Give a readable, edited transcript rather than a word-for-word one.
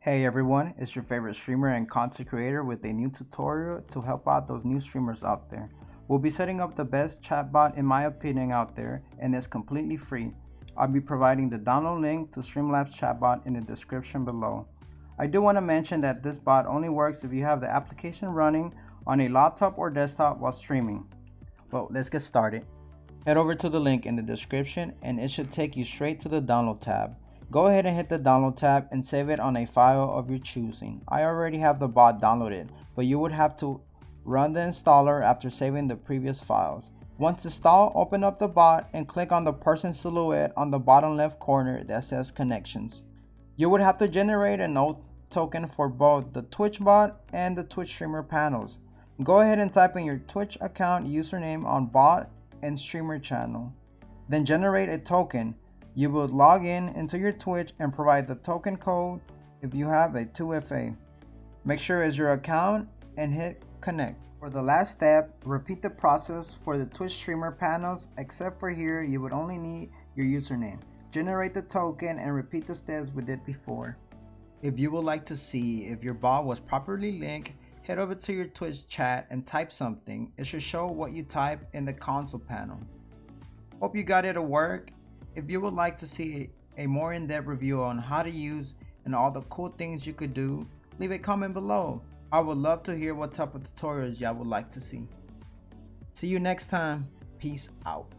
Hey everyone, it's your favorite streamer and content creator with a new tutorial to help out those new streamers out there. We'll be setting up the best chatbot in my opinion out there, and it's completely free. I'll be providing the download link to StreamLabs chatbot in the description below. I do want to mention that this bot only works if you have the application running on a laptop or desktop while streaming. Well, let's get started. Head over to the link in the description and it should take you straight to the download tab. Go ahead and hit the download tab and save it on a file of your choosing. I already have the bot downloaded, but you would have to run the installer after saving the previous files. Once installed, open up the bot and click on the person silhouette on the bottom left corner that says connections. You would have to generate an oath token for both the Twitch bot and the Twitch streamer panels. Go ahead and type in your Twitch account username on bot and streamer channel. Then generate a token. You will log in into your Twitch and provide the token code if you have a 2FA. Make sure it's your account and hit connect. For the last step, repeat the process for the Twitch streamer panels, except for here you would only need your username. Generate the token and repeat the steps we did before. If you would like to see if your bot was properly linked, head over to your Twitch chat and type something. It should show what you type in the console panel. Hope you got it to work. If you would like to see a more in-depth review on how to use and all the cool things you could do, leave a comment below. I would love to hear what type of tutorials y'all would like to see. See you next time. Peace out.